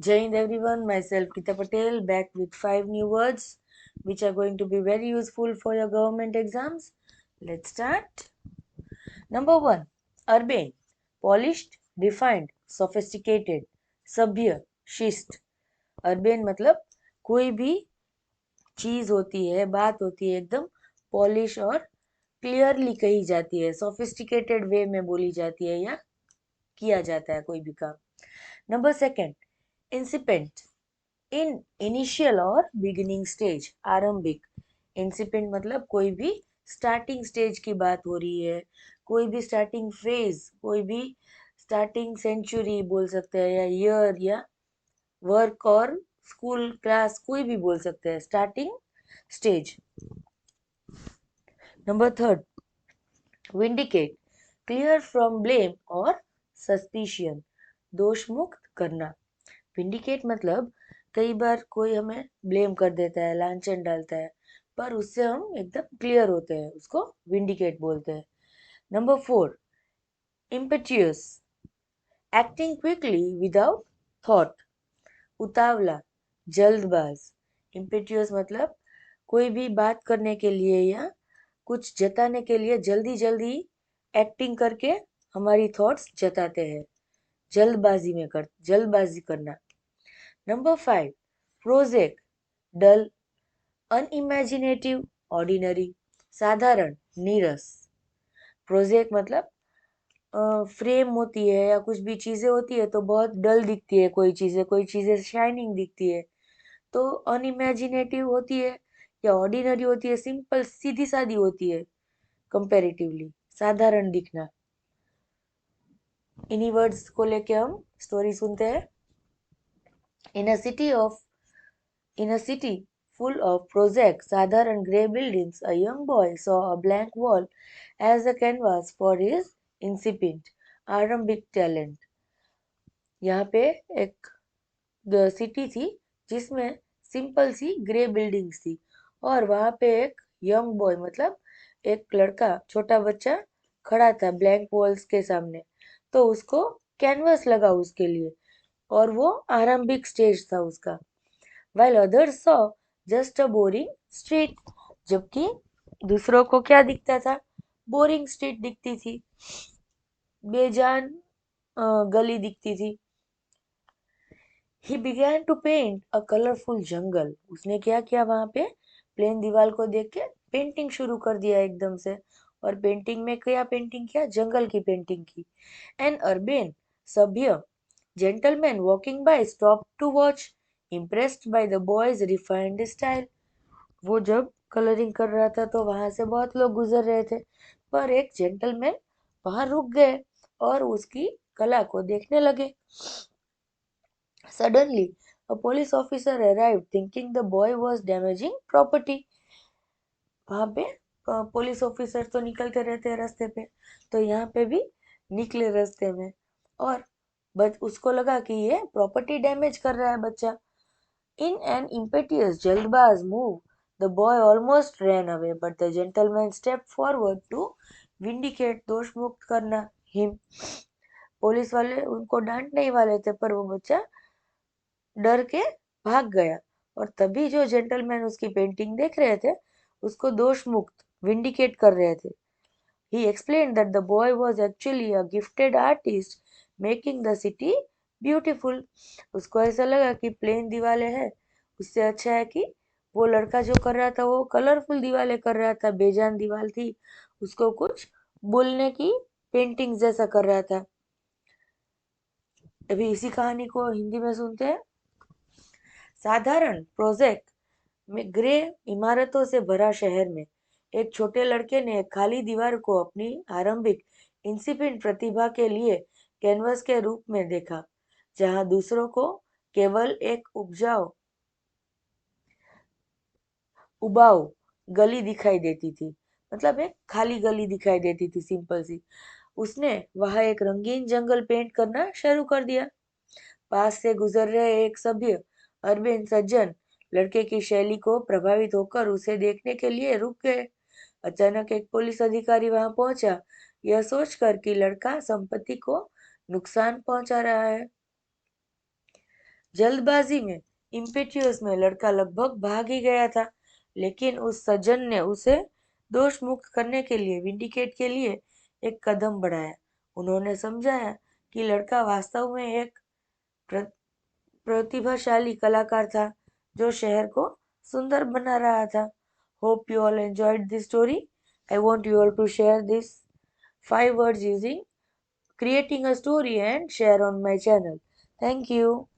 Jai Hind everyone, myself Geeta Patel back with 5 new words which are going to be very useful for your government exams. Let's start. Number 1. Urbane, polished, refined, sophisticated, सभ्य, शिष्ट. Urbane मतलब कोई भी चीज होती है, बात होती है एकदम पॉलिश और क्लियरली कही जाती है, सोफिस्टिकेटेड वे में बोली जाती है या किया जाता है कोई भी काम. Number second, incipient, in initial और बिगिनिंग स्टेज, आरंभिक. इंसिपेंट मतलब कोई भी स्टार्टिंग स्टेज की बात हो रही है, कोई भी स्टार्टिंग फेज, कोई भी स्टार्टिंग सेंचुरी बोल सकते हैं, या ईयर, या वर्क और स्कूल क्लास, कोई भी बोल सकते हैं, starting stage. Number third, vindicate, clear from blame और सस्पिशियन, दोष मुक्त करना. विंडिकेट मतलब कई बार कोई हमें ब्लेम कर देता है, लांछन डालता है, पर उससे हम एकदम क्लियर होते हैं, उसको विंडिकेट बोलते हैं. Number four, impetuous, acting quickly without thought, उतावला, जल्दबाज. इम्पेटियस मतलब कोई भी बात करने के लिए या कुछ जताने के लिए जल्दी जल्दी एक्टिंग करके हमारी थॉट्स जताते हैं, जल्दबाजी करना. नंबर फाइव, प्रोजेक्ट, डल, अनइमेजिनेटिव, ऑर्डिनरी, साधारण, नीरस. प्रोजेक्ट मतलब फ्रेम होती है या कुछ भी चीजें होती है तो बहुत डल दिखती है, कोई चीजें शाइनिंग दिखती है. तो अनइमेजिनेटिव होती है या ऑर्डिनरी होती है, सिंपल सीधी सादी होती है कंपैरेटिवली, साधारण दिखना. इन्हीं वर्ड्स को लेके हम स्टोरी सुनते हैं. In a city of in a city full of prosaic, साधारण grey buildings, a young boy saw a blank wall as a canvas for his incipient, आरंभिक talent. यहाँ पे एक सिटी थी जिसमें सिंपल सी ग्रे बिल्डिंग्स थी, और वहां पे एक यंग बॉय मतलब एक लड़का, छोटा बच्चा खड़ा था ब्लैंक वॉल्स के सामने. तो उसको कैनवस लगा उसके लिए, और वो आरंभिक स्टेज था उसका. while others saw just a boring street, जबकि दूसरों को क्या दिखता था, बोरिंग स्ट्रीट दिखती थी, बेजान गली दिखती थी. He began to paint a colorful jungle. उसने क्या किया वहां पे, प्लेन दीवार को देख के पेंटिंग शुरू कर दिया एकदम से. और पेंटिंग में क्या पेंटिंग किया, जंगल की पेंटिंग की. एन अर्बेन, सभ्य, gentleman walking by stopped to watch, impressed by the boy's refined style. वो जब कलरिंग कर रहा था तो वहां से बहुत लोग गुजर रहे थे, पर एक जेंटलमैन वहां रुक गए और उसकी कला को देखने लगे. Suddenly, a police officer arrived thinking the boy was damaging property. वहां पे पुलिस ऑफिसर तो निकलते रहते हैं रास्ते पे, तो यहाँ पे भी निकले रास्ते में, और उसको लगा कि ये प्रॉपर्टी डैमेज कर रहा है बच्चा. इन एन impetuous जल्दबाज move, the boy almost ran away, but the gentleman stepped forward to vindicate, दोष मुक्त करना him. पुलिस वाले उनको डांटने ही वाले थे, पर वो बच्चा डर के भाग गया, और तभी जो जेंटलमैन उसकी पेंटिंग देख रहे थे उसको दोष मुक्त विंडिकेट कर रहे थे. He explained that the boy was actually a gifted artist making the city beautiful. उसको ऐसा लगा कि प्लेन दीवारें हैं, उससे अच्छा है कि वो लड़का जो कर रहा था वो कलरफुल दीवारें कर रहा था, बेजान दीवार थी, उसको कुछ बोलने की पेंटिंग जैसा कर रहा था. अभी इसी कहानी को हिंदी में सुनते हैं. साधारण प्रोजेक्ट में ग्रे इमारतों से भरा शहर में एक छोटे लड़के ने खाली दीवार को अपनी आरंभिक इंसिपिएंट प्रतिभा के लिए कैनवस के रूप में देखा, जहां दूसरों को केवल एक उबाऊ गली दिखाई देती थी, मतलब एक खाली गली दिखाई देती थी सिंपल सी. उसने वहां एक रंगीन जंगल पेंट करना शुरू कर दिया. पास से गुजर रहे एक सभ्य अरविंद सज्जन लड़के की शैली को प्रभावित होकर उसे देखने के लिए रुक गए. अचानक एक पुलिस अधिकारी वहां पहुंचा, यह सोचकर कि लड़का संपत्ति को नुकसान पहुंचा रहा है. जल्दबाजी में, इम्पेट्यूअस में लड़का लगभग भाग ही गया था, लेकिन उस सज्जन ने उसे दोष मुक्त करने के लिए, विंडिकेट के लिए एक कदम बढ़ाया। उन्होंने समझाया कि लड़का वास्तव में एक प्रतिभाशाली कलाकार था जो शहर को सुंदर बना रहा था। Hope you all enjoyed this story. I want you all to share this 5 words using creating a story and share on my channel. Thank you.